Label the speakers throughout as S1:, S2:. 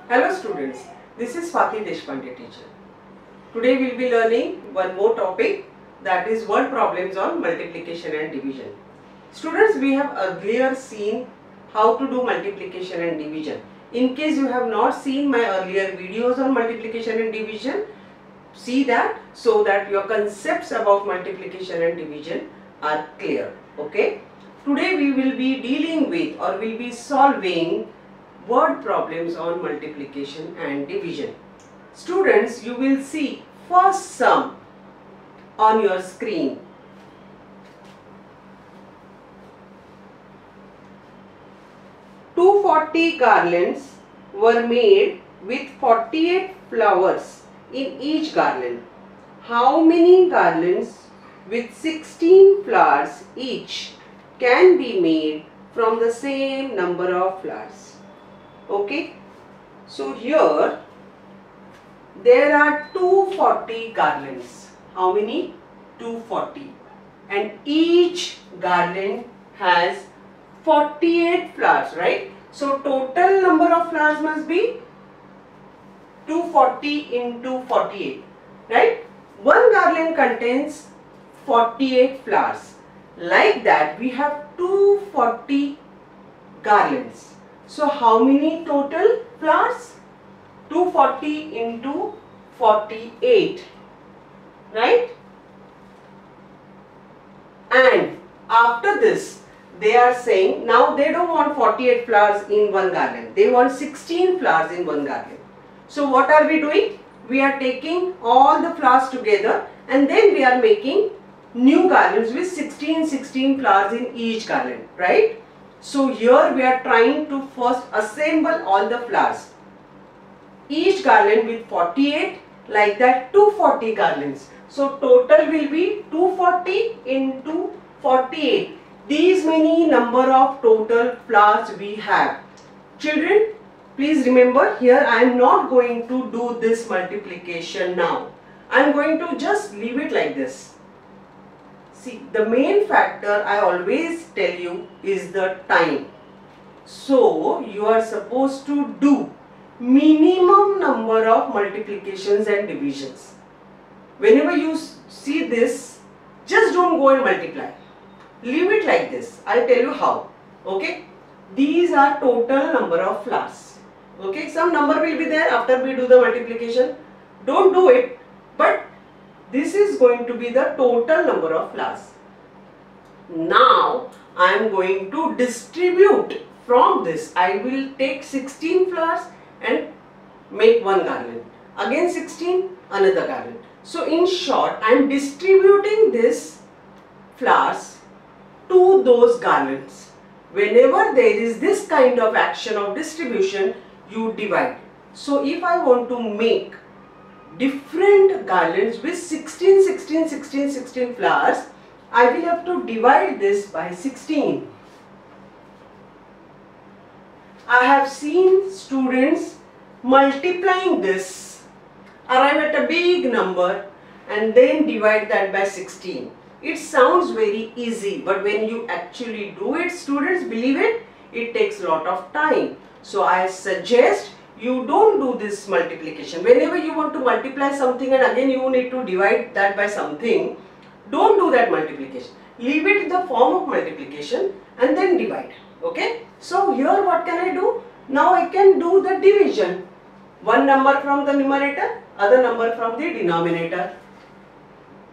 S1: Hello students, this is Swati Deshpande teacher. Today we will be learning one more topic, that is word problems on multiplication and division. Students, we have earlier seen how to do multiplication and division. In case you have not seen my earlier videos on multiplication and division, see that so that your concepts about multiplication and division are clear. Okay. Today we will be dealing with or will be solving word problems on multiplication and division. Students, you will see first sum on your screen. "240 garlands were made with 48 flowers in each garland. How many garlands with 16 flowers each can be made from the same number of flowers?" Okay, so here there are 240 garlands. How many? 240. And each garland has 48 flowers, right? So total number of flowers must be 240 into 48, right? One garland contains 48 flowers. Like that, we have 240 garlands. So how many total flowers? 240 into 48, right? And after this, they are saying now they don't want 48 flowers in one garland. They want 16 flowers in one garland. So what are we doing? We are taking all the flowers together and then we are making new garlands with 16 flowers in each garland, right? So here we are trying to first assemble all the flowers. Each garland with 48, like that 240 garlands. So total will be 240 into 48. These many number of total flowers we have. Children, please remember, here I am not going to do this multiplication now. I am going to just leave it like this. See, the main factor I always tell you is the time. So you are supposed to do minimum number of multiplications and divisions. Whenever you see this, just don't go and multiply. Leave it like this. I'll tell you how. Okay. These are total number of flowers. Okay. Some number will be there after we do the multiplication. Don't do it. But this is going to be the total number of flowers. Now I am going to distribute from this. I will take 16 flowers and make one garland. Again 16, another garland. So in short, I am distributing this flowers to those garlands. Whenever there is this kind of action of distribution, you divide. So if I want to make different garlands with 16 flowers, I will have to divide this by 16. I have seen students multiplying this, arrive at a big number and then divide that by 16. It sounds very easy, but when you actually do it, students, believe it, it takes a lot of time. So I suggest you don't do this multiplication. Whenever you want to multiply something and again you need to divide that by something, don't do that multiplication. Leave it in the form of multiplication and then divide. Okay. So here what can I do? Now I can do the division. One number from the numerator, other number from the denominator.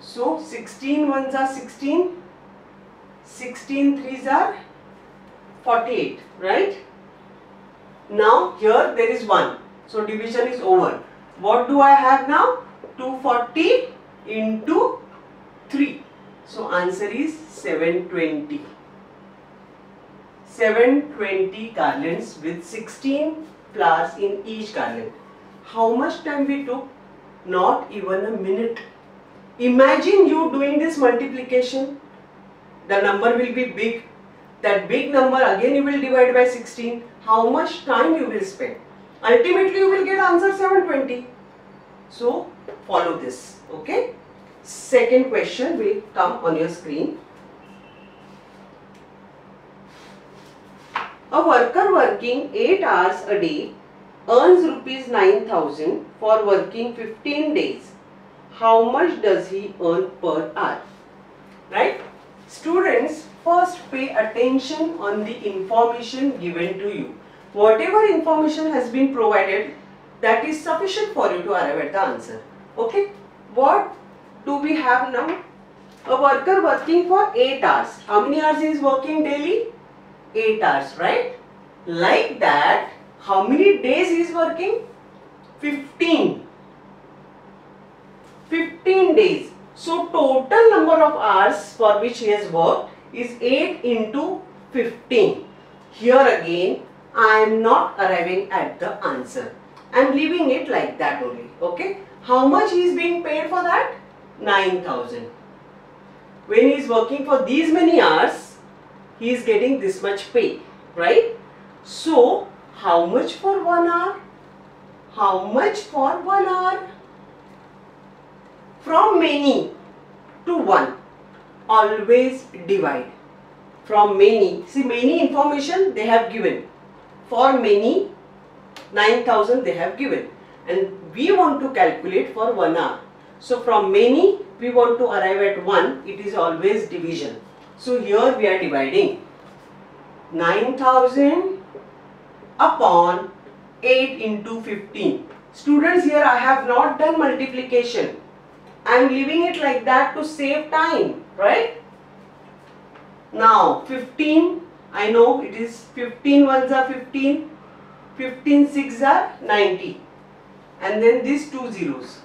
S1: So 16 ones are 16, 16 threes are 48, right? Now here there is 1. So division is over. What do I have now? 240 into 3. So answer is 720. 720 garlands with 16 flowers in each garland. How much time we took? Not even a minute. Imagine you doing this multiplication. The number will be big. That big number again you will divide by 16. How much time you will spend? Ultimately you will get answer 720. So follow this. Okay. Second question will come on your screen. A worker working 8 hours a day earns rupees 9,000 for working 15 days. How much does he earn per hour? Right? Students, first pay attention on the information given to you. Whatever information has been provided, that is sufficient for you to arrive at the answer. Okay? What do we have now? A worker working for 8 hours. How many hours he is working daily? 8 hours, right? Like that, how many days he is working? 15. 15 days. So total number of hours for which he has worked is 8 into 15. Here again, I am not arriving at the answer. I am leaving it like that only. Okay? How much he is being paid for that? 9,000. When he is working for these many hours, he is getting this much pay. Right? So, how much for 1 hour? How much for 1 hour? From many to 1, always divide. From many, see many information they have given. For many, 9,000 they have given. And we want to calculate for 1 hour. So from many, we want to arrive at 1, it is always division. So here we are dividing 9,000 upon 8 into 15. Students, here I have not done multiplication. I am leaving it like that to save time, right? Now 15, I know it is 15 ones are 15, 15 6 are 90, and then these 2 zeros.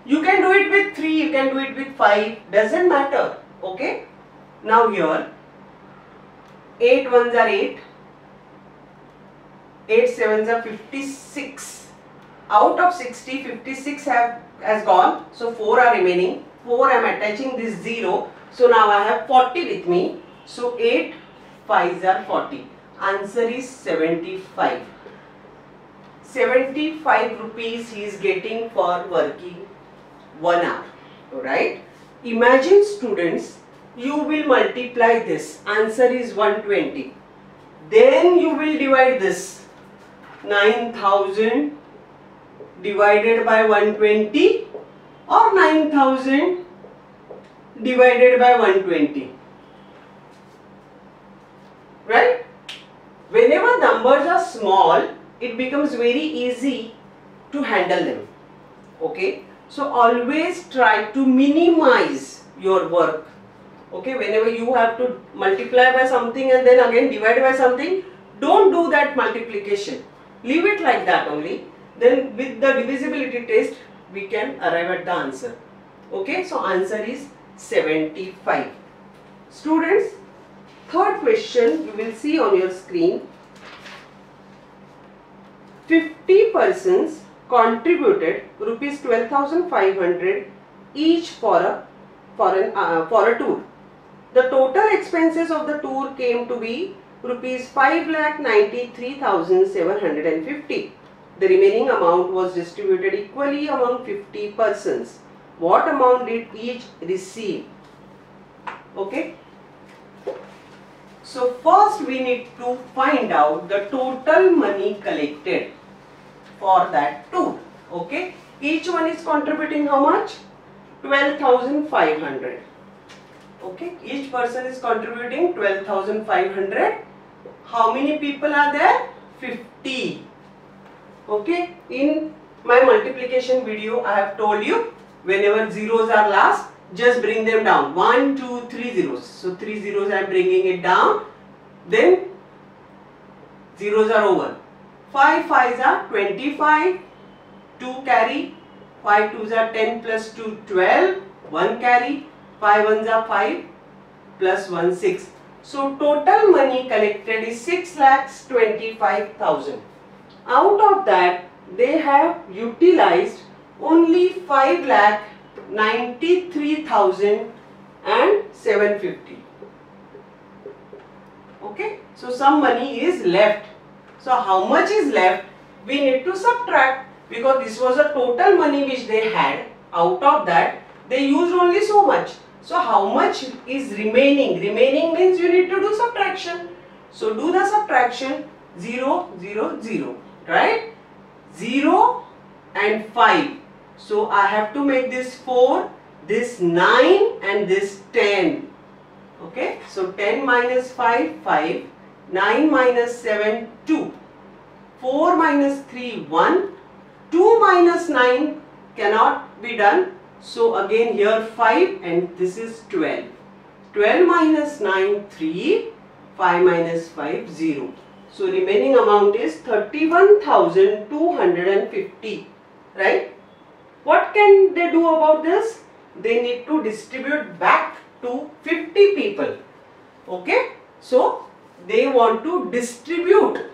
S1: You can do it with 3, you can do it with 5, doesn't matter. Okay? Now here 8 ones are 8, 8 sevens are 56. Out of 60, 56 has gone, so 4 are remaining. 4 I am attaching this 0, so now I have 40 with me. So 8 5s are 40. Answer is 75. 75 rupees he is getting for working 1 hour. Right? Imagine students, you will multiply this. Answer is 120. Then you will divide this. 9,000 divided by 120 or 9,000 divided by 120. Right? Whenever numbers are small, it becomes very easy to handle them. Okay? So always try to minimize your work. Okay? Whenever you have to multiply by something and then again divide by something, don't do that multiplication. Leave it like that only. Then with the divisibility test, we can arrive at the answer. Okay, so answer is 75. Students, third question you will see on your screen. 50 persons contributed rupees 12,500 each for a tour. The total expenses of the tour came to be rupees 5,93,750. The remaining amount was distributed equally among 50 persons. What amount did each receive? Okay. So first we need to find out the total money collected for that tour. Okay. Each one is contributing how much? 12,500. Okay. Each person is contributing 12,500. How many people are there? 50. Okay, in my multiplication video I have told you, whenever zeros are last, just bring them down. 1, 2, 3 zeros. So 3 zeros I am bringing it down. Then zeros are over. 5 5s are 25. 2 carry. 5 2s are 10 plus 2 12. 1 carry. 5 1s are 5 plus 1 6. So total money collected is 6,25,000. Out of that, they have utilized only 5,93,750. Okay, so some money is left. So how much is left? We need to subtract, because this was a total money which they had. Out of that, they used only so much. So how much is remaining? Remaining means you need to do subtraction. So do the subtraction. 0 0 0. Right? and 5. So I have to make this 4, this 9 and this 10. Okay, so 10 minus 5, 5, 9 minus 7, 2, 4 minus 3, 1, 2 minus 9 cannot be done. So again here 5 and this is 12. 12 minus 9, 3, 5 minus 5, 0. So remaining amount is 31,250, right? What can they do about this? They need to distribute back to 50 people. Okay? So they want to distribute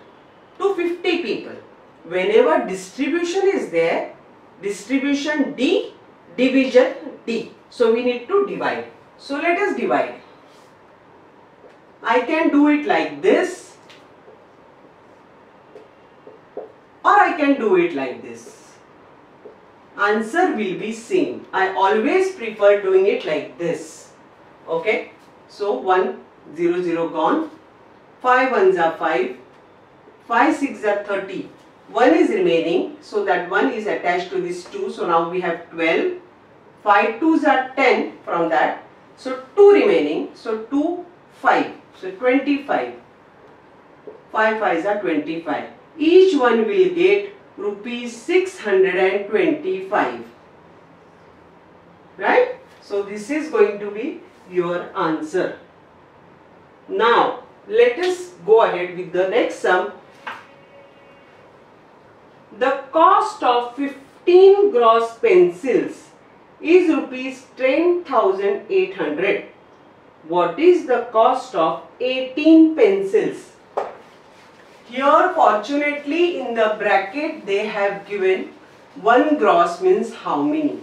S1: to 50 people. Whenever distribution is there, distribution D, division D. So we need to divide. So let us divide. I can do it like this, or I can do it like this. Answer will be same. I always prefer doing it like this. Okay. So 1, 0, 0 gone. 5 ones are 5. 5 6 are 30. 1 is remaining. So that 1 is attached to this 2. So now we have 12. 5 2s are 10 from that. So 2 remaining. So 2, 5. So 25. 5 5s are 25. Each one will get rupees 625. Right? So this is going to be your answer. Now let us go ahead with the next sum. The cost of 15 gross pencils is rupees 10,800. What is the cost of 18 pencils? Here fortunately in the bracket they have given 1 gross means how many.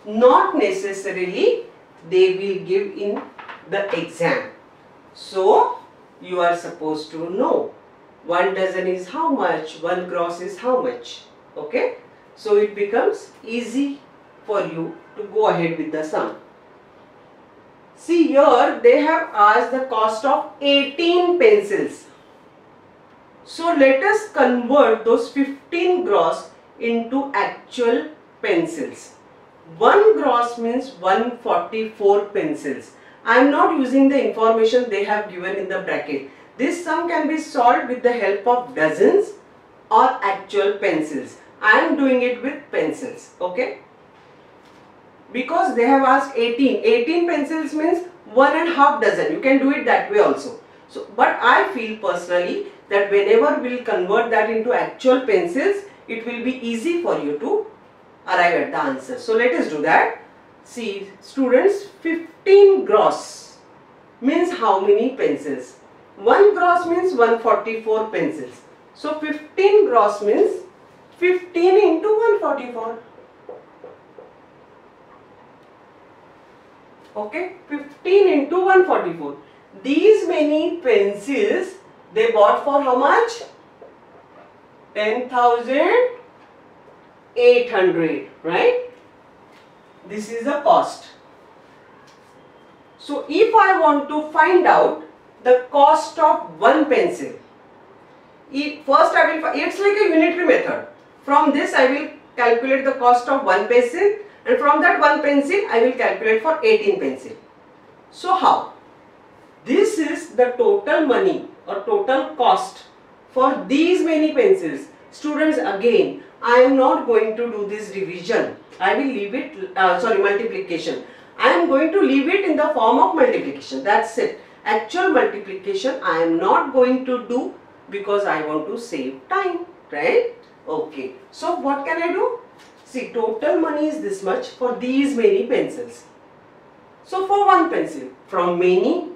S1: Not necessarily they will give in the exam. So you are supposed to know 1 dozen is how much, 1 gross is how much. Okay. So it becomes easy for you to go ahead with the sum. See here they have asked the cost of 18 pencils. So let us convert those 15 gross into actual pencils. 1 gross means 144 pencils. I am not using the information they have given in the bracket. This sum can be solved with the help of dozens or actual pencils. I am doing it with pencils. Okay. Because they have asked 18. 18 pencils means 1.5 dozen. You can do it that way also. So, but I feel personally that whenever we will convert that into actual pencils, it will be easy for you to arrive at the answer. So let us do that. See students, 15 gross means how many pencils? 1 gross means 144 pencils. So 15 gross means 15 into 144. Okay, 15 into 144. These many pencils they bought for how much? 10,800, right? This is the cost. So if I want to find out the cost of 1 pencil, first I will, it's like a unitary method. From this I will calculate the cost of 1 pencil, and from that 1 pencil I will calculate for 18 pencil. So how? This is the total money or total cost for these many pencils. Students, again I am not going to do this division. I will leave it, multiplication. I am going to leave it in the form of multiplication. That's it. Actual multiplication I am not going to do because I want to save time, right? Okay. So what can I do? See, total money is this much for these many pencils. So for 1 pencil, from many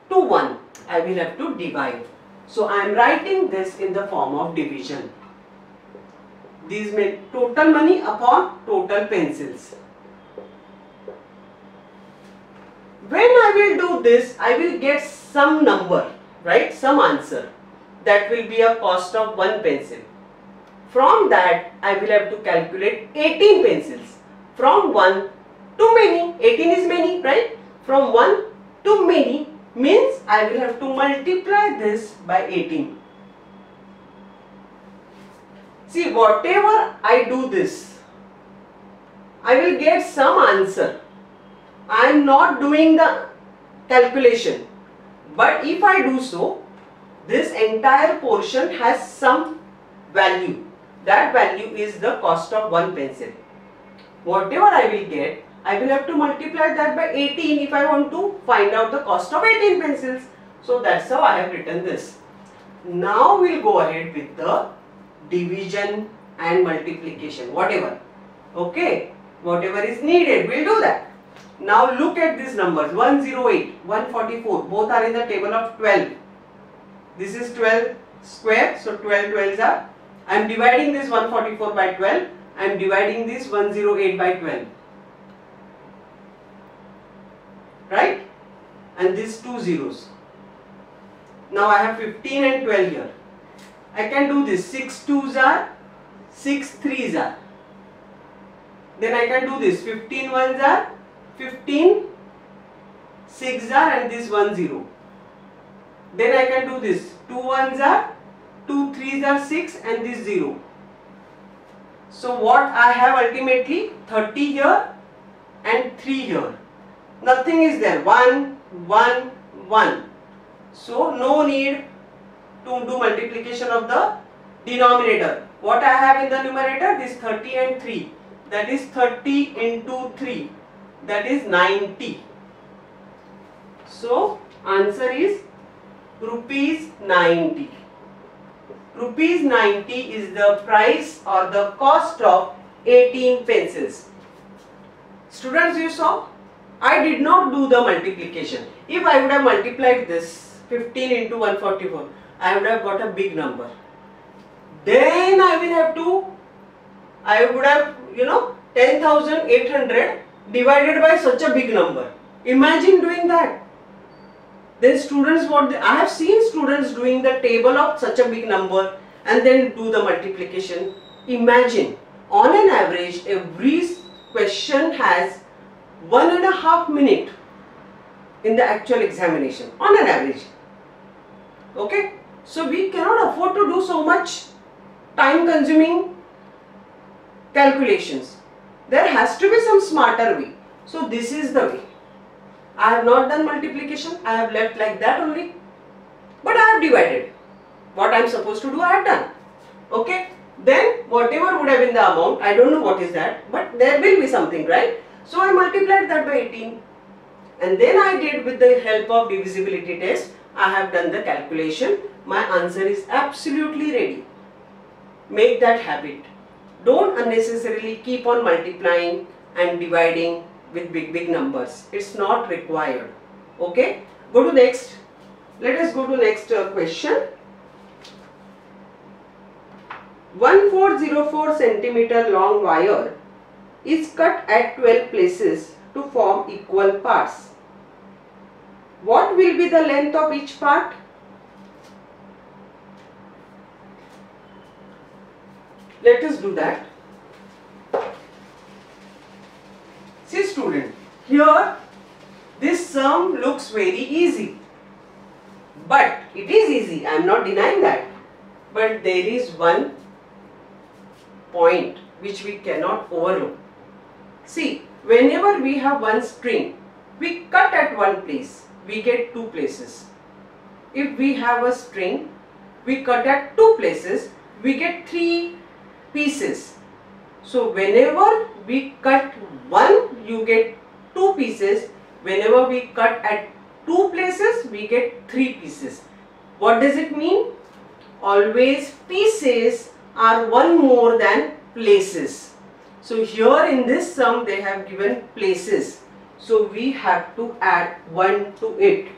S1: to 1, I will have to divide. So I am writing this in the form of division. These total money upon total pencils. When I will do this, I will get some number, right? Some answer. That will be a cost of 1 pencil. From that, I will have to calculate 18 pencils. From 1 to many. 18 is many, right? From 1 to many means I will have to multiply this by 18. See, whatever I do this, I will get some answer. I am not doing the calculation. But if I do so, this entire portion has some value. That value is the cost of one pencil. Whatever I will get, I will have to multiply that by 18 if I want to find out the cost of 18 pencils. So that's how I have written this. Now we will go ahead with the division and multiplication, whatever. Okay, whatever is needed, we will do that. Now look at these numbers, 108, 144, both are in the table of 12. This is 12 square, so 12 12s are. I am dividing this 144 by 12, I am dividing this 108 by 12. Right? And these two zeros. Now I have 15 and 12 here. I can do this, 6 2s are, 6 3s are. Then I can do this, 15 1s are, 15 6s are, and this 1 0. Then I can do this, 2 1s are, 2 3s are 6, and this 0. So what I have ultimately, 30 here and 3 here. Nothing is there, 1 1 1. So no need to do multiplication of the denominator. What I have in the numerator, this 30 and 3. That is 30 into 3. That is 90. So answer is rupees 90. Rupees 90 is the price or the cost of 18 pencils. Students, you saw, I did not do the multiplication. If I would have multiplied this 15 into 144, I would have got a big number. Then I would have 10,800 divided by such a big number. Imagine doing that. Then students, I have seen students doing the table of such a big number and then do the multiplication. Imagine, on an average, every question has 1.5 minutes in the actual examination, on an average. Okay, so we cannot afford to do so much time consuming calculations. There has to be some smarter way. So this is the way. I have not done multiplication, I have left like that only, but I have divided. What I am supposed to do, I have done. Okay, then whatever would have been the amount, I don't know what is that, but there will be something, right? So I multiplied that by 18, and then I did, with the help of divisibility test, I have done the calculation. My answer is absolutely ready. Make that habit. Don't unnecessarily keep on multiplying and dividing with big numbers. It's not required. Okay, go to next. Let us go to next question. 1404 centimeter long wire is cut at 12 places to form equal parts. What will be the length of each part? Let us do that. See student, here this sum looks very easy, but it is easy, I am not denying that, but there is one point which we cannot overlook. See, whenever we have one string, we cut at one place, we get two places. If we have a string, we cut at two places, we get three pieces. So whenever we cut one, you get two pieces. Whenever we cut at two places, we get three pieces. What does it mean? Always pieces are one more than places. So here in this sum they have given places. So we have to add 1 to it.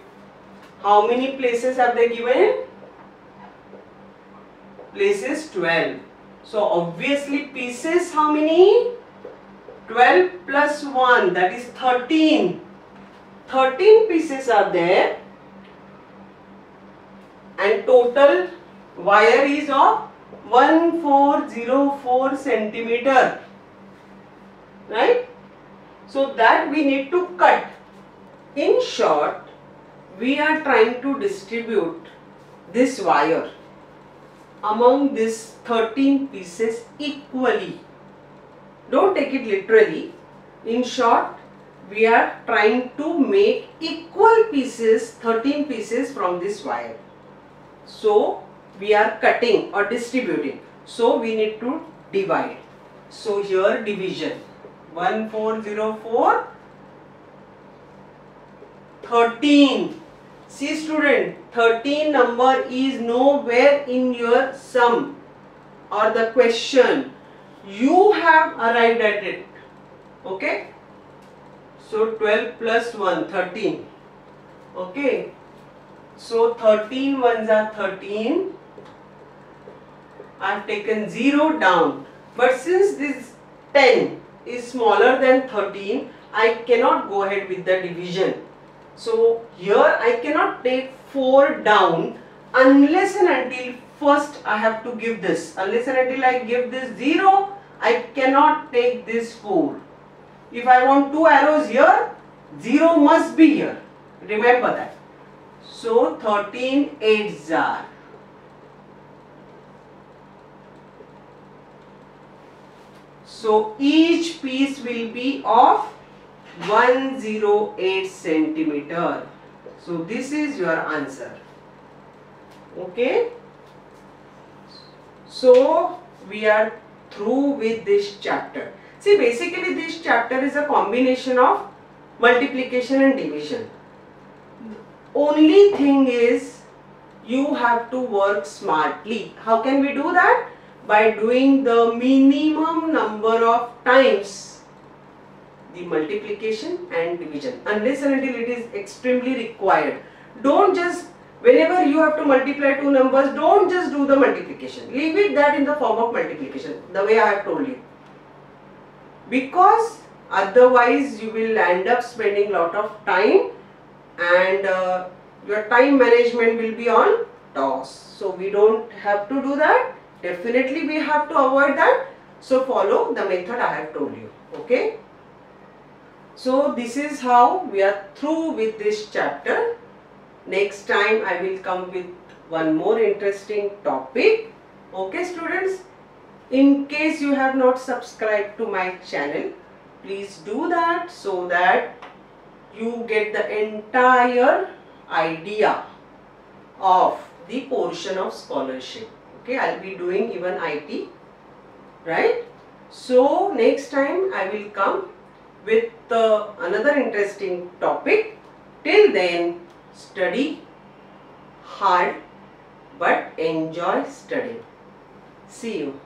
S1: How many places have they given? Places 12. So obviously pieces how many? 12 plus 1, that is 13. 13 pieces are there, and total wire is of 1404 centimeter, right? So that we need to cut. In short, we are trying to distribute this wire among these 13 pieces equally. Don't take it literally. In short, we are trying to make equal pieces, 13 pieces from this wire. So we are cutting or distributing. So we need to divide. So here division. 1404, 13. See student, 13 number is nowhere in your sum or the question. You have arrived at it. Okay. So 12 plus 1, 13. Okay. So 13 ones are 13. I have taken 0 down. But since this 10 is smaller than 13, I cannot go ahead with the division. So here I cannot take 4 down unless and until first I have to give this. Unless and until I give this 0, I cannot take this 4. If I want 2 arrows here, 0 must be here. Remember that. So 13 8s are. So each piece will be of 108 centimeter. So this is your answer. Okay. So we are through with this chapter. See, basically this chapter is a combination of multiplication and division. Only thing is you have to work smartly. How can we do that? By doing the minimum number of times the multiplication and division, unless and until it is extremely required. Don't just, whenever you have to multiply two numbers, don't just do the multiplication. Leave it that in the form of multiplication, the way I have told you. Because otherwise you will end up spending lot of time and your time management will be on toss. So we don't have to do that. Definitely we have to avoid that. So follow the method I have told you. Okay. So this is how we are through with this chapter. Next time I will come with one more interesting topic. Okay students. In case you have not subscribed to my channel, please do that so that you get the entire idea of the portion of scholarship. Okay, I'll be doing even IT, right? So next time I will come with another interesting topic. Till then, study hard but enjoy studying. See you.